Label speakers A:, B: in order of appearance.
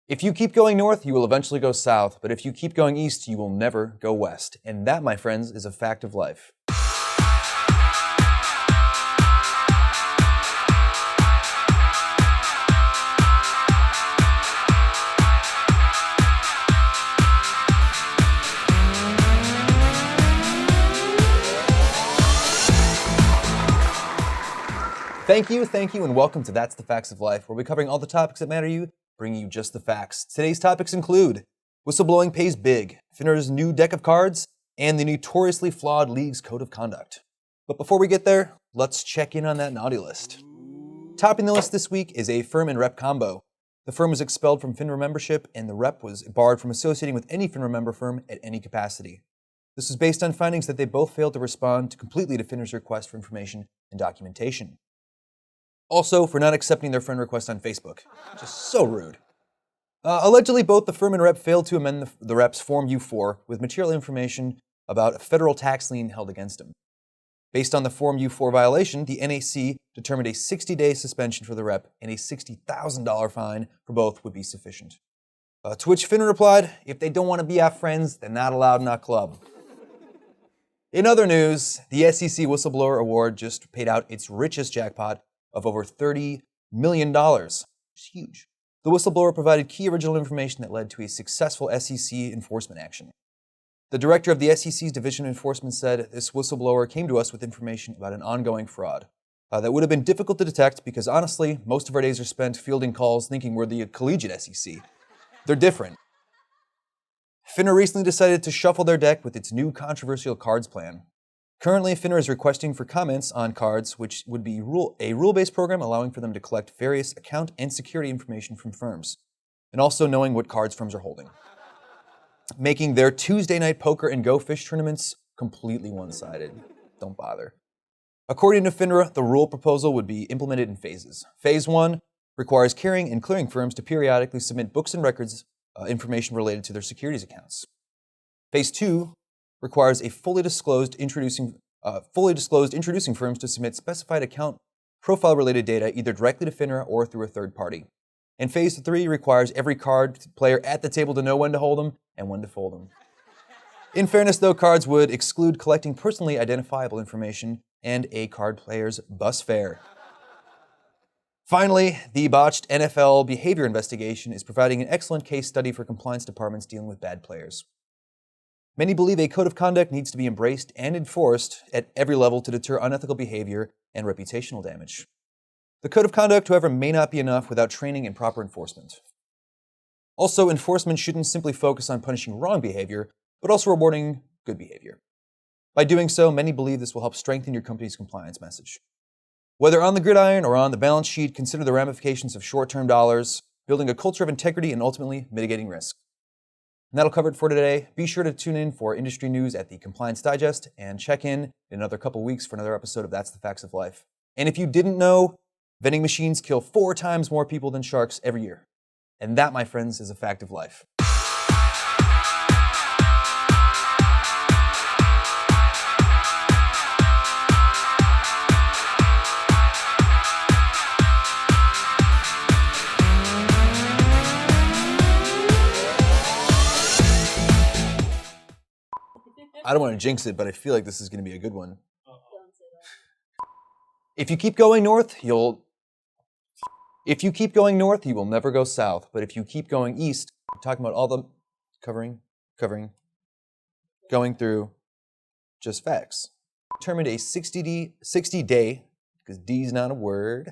A: If you keep going north, you will eventually go south, but if you keep going east, you will never go west. And that, my friends, is a fact of life. Thank you, and welcome to That's the Facts of Life, where we're covering all the topics that matter to you, bringing you just the facts. Today's topics include whistleblowing pays big, FINRA's new deck of cards, and the notoriously flawed league's code of conduct. But before we get there, let's check in on that naughty list. Topping the list this week is a firm and rep combo. The firm was expelled from FINRA membership, and the rep was barred from associating with any FINRA member firm at any capacity. This was based on findings that they both failed to respond completely to FINRA's request for information and documentation. Also, for not accepting their friend request on Facebook. Just so rude. Allegedly, both the firm and rep failed to amend the rep's Form U4 with material information about a federal tax lien held against them. Based on the Form U4 violation, the NAC determined a 60-day suspension for the rep and a $60,000 fine for both would be sufficient. To which FINRA replied, if they don't want to be our friends, they're not allowed in our club. In other news, the SEC Whistleblower Award just paid out its richest jackpot of over $30 million. It's huge. The whistleblower provided key original information that led to a successful SEC enforcement action. The director of the SEC's Division of Enforcement said this whistleblower came to us with information about an ongoing fraud that would have been difficult to detect because honestly, most of our days are spent fielding calls thinking we're the collegiate SEC. They're different. FINRA recently decided to shuffle their deck with its new controversial cards plan. Currently, FINRA is requesting for comments on cards, which would be a rule-based program allowing for them to collect various account and security information from firms, and also knowing what cards firms are holding, making their Tuesday night poker and go fish tournaments completely one-sided. Don't bother. According to FINRA, the rule proposal would be implemented in phases. Phase 1 requires carrying and clearing firms to periodically submit books and records information related to their securities accounts. Phase 2 requires a fully disclosed introducing firms to submit specified account profile-related data either directly to FINRA or through a third party. And Phase 3 requires every card player at the table to know when to hold them and when to fold them. In fairness, though, cards would exclude collecting personally identifiable information and a card player's bus fare. Finally, the botched NFL behavior investigation is providing an excellent case study for compliance departments dealing with bad players. Many believe a code of conduct needs to be embraced and enforced at every level to deter unethical behavior and reputational damage. The code of conduct, however, may not be enough without training and proper enforcement. Also, enforcement shouldn't simply focus on punishing wrong behavior, but also rewarding good behavior. By doing so, many believe this will help strengthen your company's compliance message. Whether on the gridiron or on the balance sheet, consider the ramifications of short-term dollars, building a culture of integrity, and ultimately mitigating risk. And that'll cover it for today. Be sure to tune in for industry news at the Compliance Digest and check in another couple weeks for another episode of That's the Facts of Life. And if you didn't know, vending machines kill 4 times more people than sharks every year. And that, my friends, is a fact of life. I don't want to jinx it, but I feel like this is going to be a good one. If you keep going north, you will never go south. But if you keep going east, I'm talking about all the going through just facts. Determined a 60-day, because D is not a word,